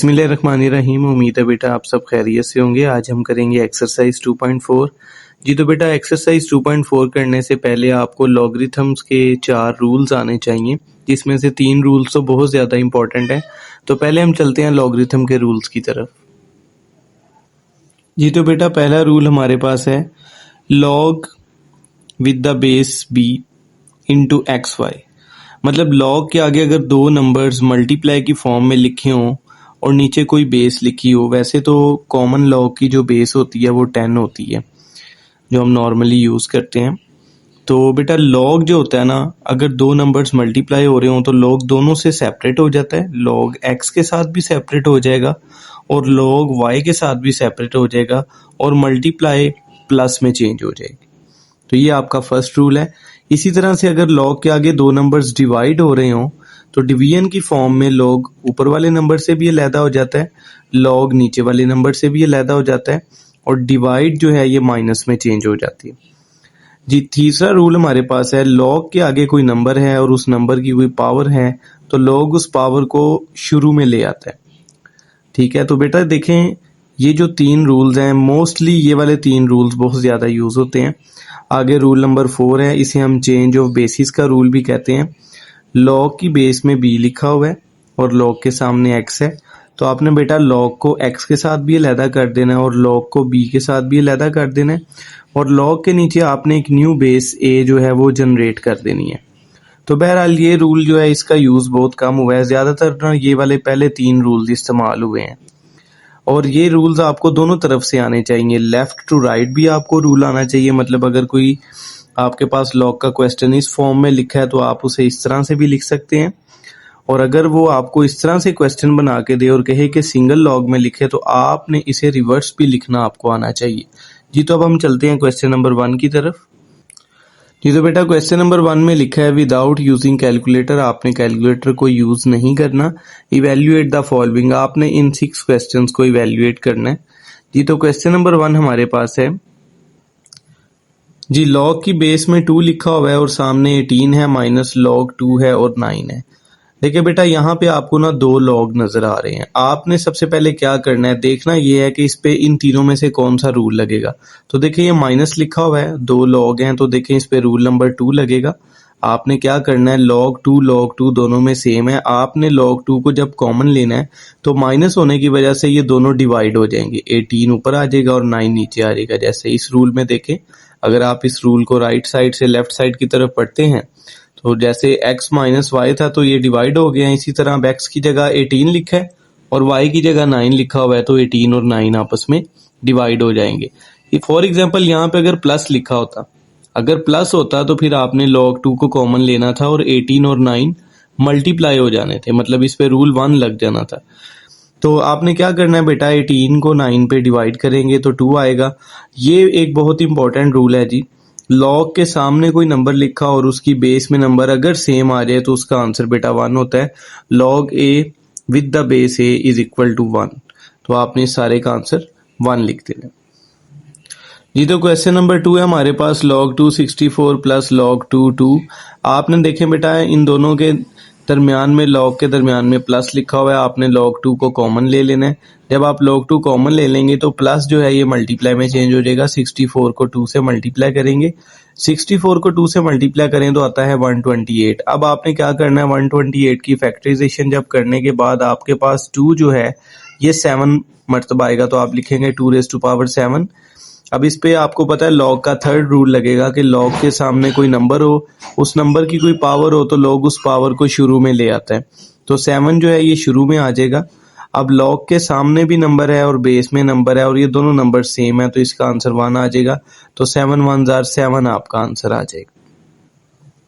बिस्मिल्लाहिर्रहमानिर्रहीम। उम्मीद है बेटा आप सब खैरियत से होंगे। आज हम करेंगे एक्सरसाइज 2.4। जी तो बेटा एक्सरसाइज 2.4 करने से पहले आपको लॉगरिथम्स के 4 रूल्स आने चाहिए, जिसमें से 3 रूल्स तो बहुत ज़्यादा इंपॉर्टेंट हैं। तो पहले हम चलते हैं लॉगरिथम के रूल्स की तरफ। जी तो बेटा पहला रूल हमारे पास है log with the base B into X Y. मतलब लॉग के आगे अगर दो नंबर्स मल्टीप्लाई की फॉर्म में लिखे हों और नीचे कोई बेस लिखी हो, वैसे तो कॉमन लॉग की जो बेस होती है वो 10 होती है जो हम नॉर्मली यूज़ करते हैं। तो बेटा लॉग जो होता है ना, अगर दो नंबर्स मल्टीप्लाई हो रहे हो तो लॉग दोनों से सेपरेट हो जाता है। लॉग एक्स के साथ भी सेपरेट हो जाएगा और लॉग वाई के साथ भी सेपरेट हो जाएगा और मल्टीप्लाई प्लस में चेंज हो जाएगी। तो ये आपका फर्स्ट रूल है। इसी तरह से अगर लॉग के आगे दो नंबर्स डिवाइड हो रहे हों तो डिवीजन की फॉर्म में लॉग ऊपर वाले नंबर से भी अलहदा हो जाता है, लॉग नीचे वाले नंबर से भी अलहदा हो जाता है और डिवाइड जो है ये माइनस में चेंज हो जाती है। जी तीसरा रूल हमारे पास है लॉग के आगे कोई नंबर है और उस नंबर की कोई पावर है तो लॉग उस पावर को शुरू में ले आता है। ठीक है, तो बेटा देखें ये जो 3 रूल्स हैं, मोस्टली ये वाले 3 रूल्स बहुत ज़्यादा यूज़ होते हैं। आगे रूल नंबर 4 है, इसे हम चेंज ऑफ बेसिस का रूल भी कहते हैं। लॉग की बेस में बी लिखा हुआ है और लॉग के सामने एक्स है, तो आपने बेटा लॉग को एक्स के साथ भी अलहदा कर देना है और लॉग को बी के साथ भी अलहदा कर देना है और लॉग के नीचे आपने एक न्यू बेस ए जो है वो जनरेट कर देनी है। तो बहरहाल ये रूल जो है इसका यूज़ बहुत कम हुआ है, ज़्यादातर ना ये वाले पहले 3 रूल्स इस्तेमाल हुए हैं और ये रूल्स आपको दोनों तरफ से आने चाहिए। लेफ्ट टू राइट भी आपको रूल आना चाहिए। मतलब अगर कोई आपके पास लॉग का क्वेश्चन इस फॉर्म में लिखा है तो आप उसे इस तरह से भी लिख सकते हैं, और अगर वो आपको इस तरह से क्वेश्चन बना के दे और कहे कि सिंगल लॉग में लिखे तो आपने इसे रिवर्स भी लिखना आपको आना चाहिए। जी तो अब हम चलते हैं क्वेश्चन नंबर 1 की तरफ। जी तो बेटा क्वेश्चन नंबर 1 में लिखा है विदाउट यूजिंग कैलकुलेटर। आपने कैलकुलेटर को यूज नहीं करना। इवेल्युएट द फॉलोइंग, आपने इन 6 क्वेश्चंस को इवेल्युएट करना है। जी तो क्वेश्चन नंबर 1 हमारे पास है जी लॉग की बेस में 2 लिखा हुआ है और सामने 18 है, माइनस लॉग 2 है और 9 है। देखिए बेटा यहाँ पे आपको ना 2 लॉग नजर आ रहे हैं। आपने सबसे पहले क्या करना है, देखना ये है कि इस पे इन तीनों में से कौन सा रूल लगेगा। तो देखिए ये माइनस लिखा हुआ है, 2 लॉग हैं, तो देखिए इस पे रूल नंबर 2 लगेगा। आपने क्या करना है, लॉग 2 दोनों में सेम है। आपने लॉग 2 को जब कॉमन लेना है तो माइनस होने की वजह से ये दोनों डिवाइड हो जाएंगे। 18 ऊपर आ जाएगा और 9 नीचे आ जाएगा। जैसे इस रूल में देखें, अगर आप इस रूल को राइट साइड से लेफ्ट साइड की तरफ पढ़ते हैं तो जैसे x माइनस वाई था तो ये डिवाइड हो गया है। इसी तरह अब x की जगह 18 लिखा है और y की जगह 9 लिखा हुआ है तो 18 और 9 आपस में डिवाइड हो जाएंगे। फॉर एग्जांपल यहाँ पे अगर प्लस लिखा होता, अगर प्लस होता तो फिर आपने log 2 को कॉमन लेना था और 18 और 9 मल्टीप्लाई हो जाने थे, मतलब इस पे रूल 1 लग जाना था। तो आपने क्या करना है बेटा, 18 को 9 पे डिवाइड करेंगे तो 2 आएगा। ये एक बहुत इंपॉर्टेंट रूल है जी। लॉग के सामने कोई नंबर लिखा और उसकी बेस में नंबर अगर सेम आ जाए तो उसका आंसर बेटा 1 होता है। Log A with the base A is equal to 1, तो आपने सारे का आंसर 1 लिख देना। जी तो क्वेश्चन नंबर 2 है हमारे पास log 2 64 प्लस log 2 2। आपने देखें बेटा इन दोनों के दरमियान में, लॉग के दरमियान में प्लस लिखा हुआ है, आपने log 2 को कॉमन ले लेना है। जब आप log 2 कॉमन ले लेंगे तो प्लस जो है ये मल्टीप्लाई में चेंज हो जाएगा। 64 को 2 से मल्टीप्लाई करेंगे, 64 को 2 से मल्टीप्लाई करें तो आता है 128। अब आपने क्या करना है, 128 की फैक्टराइजेशन जब करने के बाद आपके पास 2 जो है ये 7 मरतबा आएगा तो आप लिखेंगे 2 रेज़ टू पावर 7। अब इस पे आपको पता है लॉग का थर्ड रूल लगेगा कि लॉग के सामने कोई नंबर हो, उस नंबर की कोई पावर हो तो लॉग उस पावर को शुरू में ले आता है। तो 7 जो है ये शुरू में आ जाएगा। अब लॉग के सामने भी नंबर है और बेस में नंबर है और ये दोनों नंबर सेम है तो इसका आंसर 1 आ जाएगा। तो 7 1 जार 7 आपका आंसर आ जाएगा।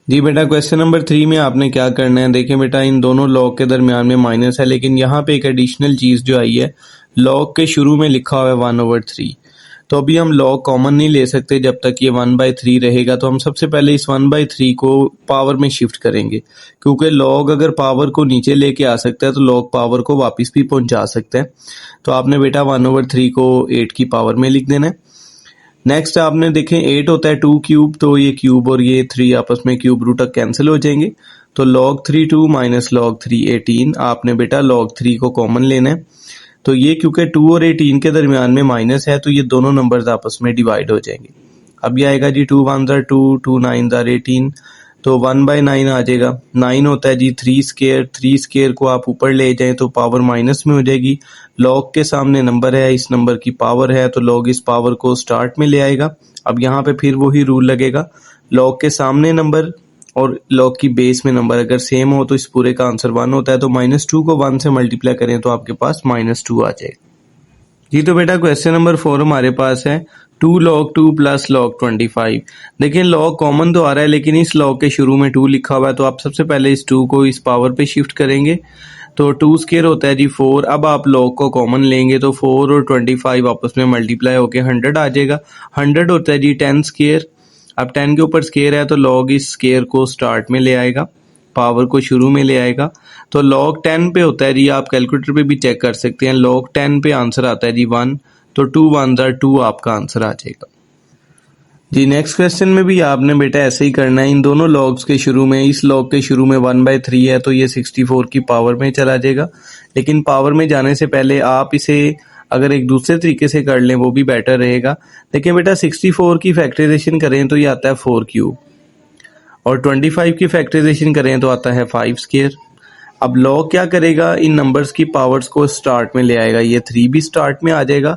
जी बेटा क्वेश्चन नंबर 3 में आपने क्या करना है, देखिए बेटा इन दोनों लॉग के दरमियान में माइनस है, लेकिन यहाँ पे एक एडिशनल चीज जो आई है, लॉग के शुरू में लिखा हुआ है 1/3। तो अभी हम लॉग कॉमन नहीं ले सकते जब तक ये 1/3 रहेगा। तो हम सबसे पहले इस 1/3 को पावर में शिफ्ट करेंगे, क्योंकि लॉग अगर पावर को नीचे लेके आ सकता है तो लॉग पावर को वापस भी पहुंचा सकता है। तो आपने बेटा 1/3 को 8 की पावर में लिख देना है। नेक्स्ट आपने देखें 8 होता है 2 क्यूब, तो ये क्यूब और ये 3 आपस में क्यूब रूट तक कैंसिल हो जाएंगे। तो log 3 2 माइनस log 3 18, आपने बेटा log 3 को कॉमन लेना है। तो ये क्योंकि 2 और 18 के दरमियान में माइनस है तो ये दोनों नंबर्स आपस में डिवाइड हो जाएंगे। अब ये आएगा जी 2 1 ज़ार 2, 2 9 ज़ार 18, तो 1/9 आ जाएगा। 9 होता है जी 3 स्क्वायर, 3 स्क्वायर को आप ऊपर ले जाएं तो पावर माइनस में हो जाएगी। लॉग के सामने नंबर है, इस नंबर की पावर है तो लॉग इस पावर को स्टार्ट में ले आएगा। अब यहाँ पे फिर वही रूल लगेगा, लॉग के सामने नंबर और लॉग की बेस में नंबर अगर सेम हो तो इस पूरे का आंसर 1 होता है। तो -2 को 1 से मल्टीप्लाई करें तो आपके पास -2 आ जाएगा जी। तो बेटा क्वेश्चन नंबर 4 हमारे पास है 2 log 2 प्लस log 25। देखिए लॉग कॉमन तो आ रहा है लेकिन इस लॉग के शुरू में 2 लिखा हुआ है, तो आप सबसे पहले इस 2 को इस पावर पे शिफ्ट करेंगे तो 2 स्क्वायर होता है जी 4। अब आप लॉग को कॉमन लेंगे तो 4 और 25 आपस में मल्टीप्लाई होके 100 आ जाएगा। 100 होता है जी 10 स्क्वायर। अब 10 के ऊपर स्क्वायर है तो लॉग इस स्क्वायर को स्टार्ट में ले आएगा, पावर को शुरू में ले आएगा। तो log 10 पे होता है जी, आप कैलकुलेटर पे भी चेक कर सकते हैं, log 10 पे आंसर आता है जी 1, तो 2 1 ज़ार 2 आपका आंसर आ जाएगा जी। नेक्स्ट क्वेश्चन में भी आपने बेटा ऐसे ही करना है। इन दोनों लॉग्स के शुरू में, इस लॉग के शुरू में 1/3 है तो ये 64 की पावर में चला जाएगा। लेकिन पावर में जाने से पहले आप इसे अगर एक दूसरे तरीके से कर लें वो भी बेटर रहेगा। देखिए बेटा 64 की फैक्टराइजेशन करें तो ये आता है 4 क्यूब, और 25 की फैक्टराइजेशन करें तो आता है 5 स्क्वायर। अब लॉग क्या करेगा, इन नंबर्स की पावर्स को स्टार्ट में ले आएगा। ये 3 भी स्टार्ट में आ जाएगा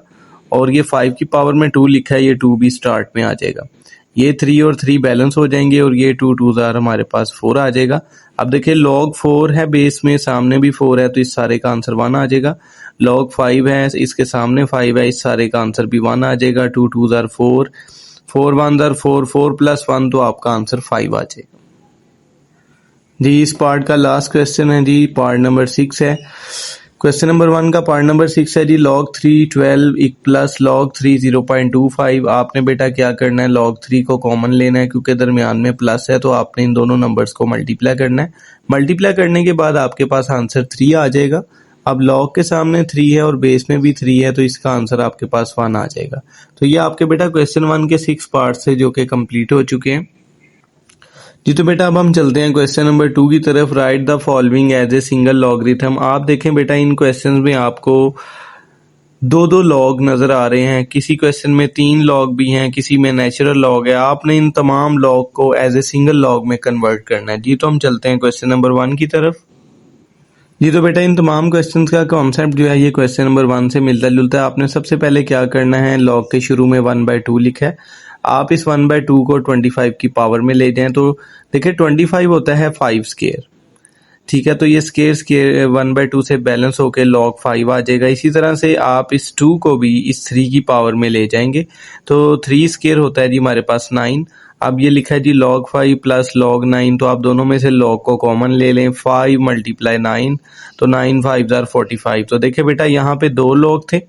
और ये 5 की पावर में 2 लिखा है, ये 2 भी स्टार्ट में आ जाएगा। ये 3 और 3 बैलेंस हो जाएंगे और ये 2 2 ज़ार हमारे पास 4 आ जाएगा। अब देखिए log 4 है बेस में, सामने भी 4 है तो इस सारे का आंसर 1 आ जाएगा। log 5 है, इसके सामने 5 है, इस सारे का आंसर भी 1 आ जाएगा। 2 2 ज़ार 4, 4 1 ज़ार 4, 4 प्लस 1 तो आपका आंसर 5 आ जाएगा जी। इस पार्ट का लास्ट क्वेश्चन है जी, पार्ट नंबर 6 है। क्वेश्चन नंबर 1 का पार्ट नंबर 6 है जी, log 3 12 प्लस log 3 0.25। आपने बेटा क्या करना है, log 3 को कॉमन लेना है क्योंकि दरमियान में प्लस है तो आपने इन दोनों नंबर्स को मल्टीप्लाई करना है। मल्टीप्लाई करने के बाद आपके पास आंसर 3 आ जाएगा। अब log के सामने 3 है और बेस में भी 3 है तो इसका आंसर आपके पास 1 आ जाएगा। तो ये आपके बेटा क्वेश्चन 1 के 6 पार्ट्स है जो कि कंप्लीट हो चुके हैं जी। तो बेटा अब हम चलते हैं क्वेश्चन नंबर 2 की तरफ। Write the following as a single logarithm. आप देखें बेटा इन क्वेश्चंस में आपको 2 लॉग नजर आ रहे हैं, किसी क्वेश्चन में 3 लॉग भी हैं, किसी में नेचुरल लॉग है। आपने इन तमाम लॉग को एज ए सिंगल लॉग में कन्वर्ट करना है जी। तो हम चलते हैं क्वेश्चन नंबर 1 की तरफ जी। तो बेटा इन तमाम क्वेश्चंस का कॉन्सेप्ट जो है ये क्वेश्चन नंबर 1 से मिलता जुलता है। आपने सबसे पहले क्या करना है, लॉग के शुरू में 1/2 लिखा है, आप इस 1/2 को 25 की पावर में ले जाएं तो देखिए 25 होता है 5 स्क्वायर, ठीक है। तो ये स्क्वायर 1/2 से बैलेंस होकर log 5 आ जाएगा। इसी तरह से आप इस 2 को भी इस 3 की पावर में ले जाएंगे तो 3 स्क्वायर होता है जी हमारे पास 9। अब ये लिखा है जी log 5 प्लस log 9, तो आप दोनों में से log को कॉमन ले लें, 5 मल्टीप्लाई 9 तो 9 5 ज़ार 45। तो देखिए बेटा यहाँ पे 2 log थे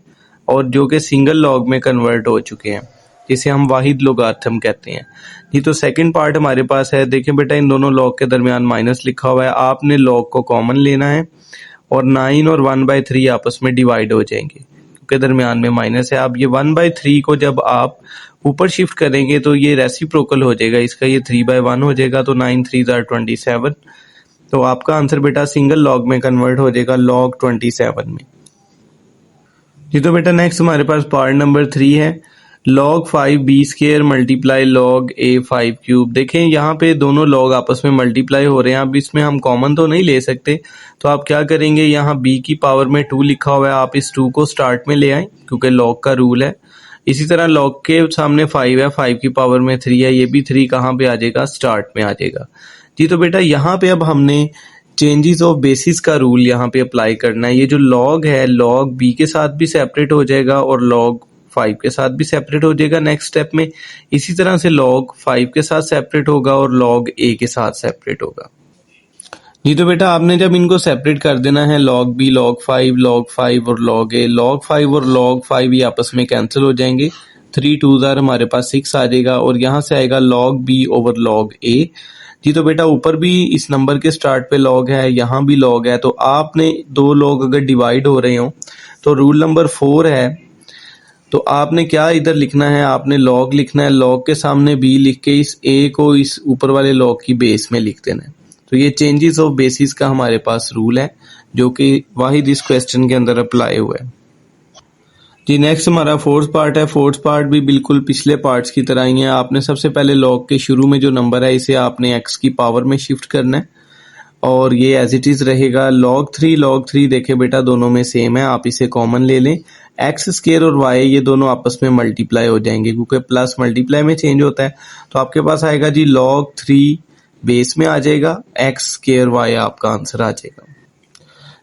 और जो कि सिंगल log में कन्वर्ट हो चुके हैं, जिसे हम वाहिद लोगारिथम कहते हैं जी। तो सेकंड पार्ट हमारे पास है, देखिए बेटा इन दोनों लॉग के दरमियान माइनस लिखा हुआ है, आपने लॉग को कॉमन लेना है और 9 और 1/3 आपस में डिवाइड हो जाएंगे क्योंकि दरमियान में माइनस है। अब ये 1/3 को जब आप ऊपर शिफ्ट करेंगे तो ये रेसिप्रोकल हो जाएगा इसका, ये 3/1 हो जाएगा तो 9 3 ज़ार 27। तो आपका आंसर बेटा सिंगल लॉग में कन्वर्ट हो जाएगा log 27 में जी। तो बेटा नेक्स्ट हमारे पास पार्ट नंबर 3 है, log 5 b square multiply log a 5 cube. देखें यहाँ पे दोनों log आपस में मल्टीप्लाई हो रहे हैं। अब इसमें हम कॉमन तो नहीं ले सकते तो आप क्या करेंगे, यहाँ b की पावर में 2 लिखा हुआ है, आप इस 2 को स्टार्ट में ले आए क्योंकि log का रूल है। इसी तरह log के सामने 5 है, 5 की पावर में 3 है, ये भी 3 कहाँ पे आ जाएगा, स्टार्ट में आ जाएगा जी। तो बेटा यहाँ पे अब हमने चेंजेस ऑफ बेसिस का रूल यहाँ पे अप्लाई करना है। ये जो log है, log b के साथ भी सेपरेट हो जाएगा और log 5 के साथ भी सेपरेट हो जाएगा नेक्स्ट स्टेप में। इसी तरह से log 5 के साथ सेपरेट होगा और log a के साथ सेपरेट होगा जी। तो बेटा आपने जब इनको सेपरेट कर देना है, log b log 5 और log a, log 5 और log 5 ये आपस में कैंसिल हो जाएंगे, 3 2 ज़ार हमारे पास 6 आ जाएगा और यहाँ से आएगा log b over log a जी। तो बेटा ऊपर भी इस नंबर के स्टार्ट पे log है, यहाँ भी log है, तो आपने 2 log अगर डिवाइड हो रहे हो तो रूल नंबर 4 है, तो आपने क्या इधर लिखना है, आपने log लिखना है, log के सामने b लिख के इस a को इस ऊपर वाले log की बेस में लिख देना है। तो ये चेंजेस ऑफ बेसिस का हमारे पास रूल है जो कि वाहिद इस क्वेश्चन के अंदर अप्लाई हुआ है जी। नेक्स्ट हमारा फोर्थ पार्ट है। फोर्थ पार्ट भी बिल्कुल पिछले पार्ट्स की तरह ही है। आपने सबसे पहले लॉग के शुरू में जो नंबर है इसे आपने एक्स की पावर में शिफ्ट करना है और ये एज इट इज रहेगा। लॉग 3 देखे बेटा दोनों में सेम है, आप इसे कॉमन ले लें। एक्स स्क्वायर और वाई ये दोनों आपस में मल्टीप्लाई हो जाएंगे क्योंकि प्लस मल्टीप्लाई में चेंज होता है। तो आपके पास आएगा जी log 3 बेस में आ जाएगा, एक्स स्क्वायर वाई आपका आंसर आ जाएगा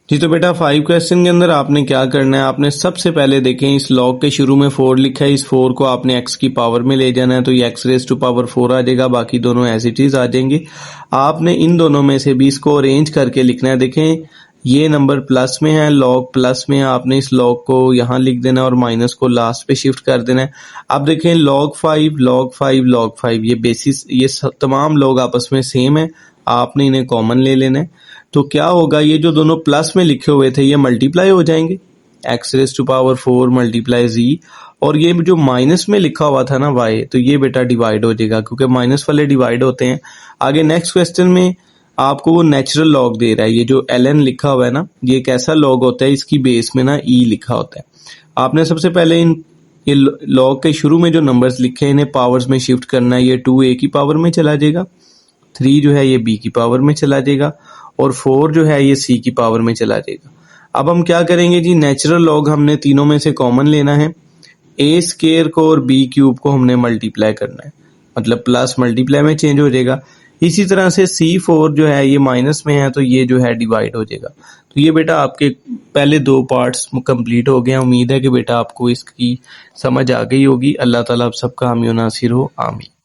जी। तो बेटा 5 क्वेश्चन के अंदर आपने क्या करना है, आपने सबसे पहले देखें इस लॉग के शुरू में 4 लिखा है, इस 4 को आपने x की पावर में ले जाना है तो ये x⁴ आ जाएगा, बाकी दोनों एज इट इज आ जाएंगे। आपने इन दोनों में से भी इसको अरेंज करके लिखना है। देखें ये नंबर प्लस में है, लॉग प्लस में है, आपने इस लॉग को यहाँ लिख देना है और माइनस को लास्ट पे शिफ्ट कर देना है। अब देखें log 5 ये बेसिस, ये तमाम लॉग आपस में सेम है, आपने इन्हें कॉमन ले लेना है। तो क्या होगा, ये जो दोनों प्लस में लिखे हुए थे ये मल्टीप्लाई हो जाएंगे, x⁴ मल्टीप्लाई z, और ये जो माइनस में लिखा हुआ था ना y, तो ये बेटा डिवाइड हो जाएगा क्योंकि माइनस वाले डिवाइड होते हैं। आगे नेक्स्ट क्वेश्चन में आपको वो नेचुरल लॉग दे रहा है, ये जो ln लिखा हुआ है ना, ये एक ऐसा लॉग होता है इसकी बेस में ना e लिखा होता है। आपने सबसे पहले ये लॉग के शुरू में जो नंबर्स लिखे हैं इन्हें पावर्स में शिफ्ट करना है। ये 2 a की पावर में चला जाएगा, 3 जो है ये b की पावर में चला जाएगा और 4 जो है ये c की पावर में चला जाएगा। अब हम क्या करेंगे जी, नेचुरल लॉग हमने तीनों में से कॉमन लेना है, a स्क्वायर को और b क्यूब को हमने मल्टीप्लाई करना है, मतलब प्लस मल्टीप्लाई में चेंज हो जाएगा। इसी तरह से c4 जो है ये माइनस में है तो ये जो है डिवाइड हो जाएगा। तो ये बेटा आपके पहले 2 पार्ट्स कंप्लीट हो गए हैं। उम्मीद है कि बेटा आपको इसकी समझ आ गई होगी। अल्लाह ताला आप सबका हामी और नासिर हो, आमीन।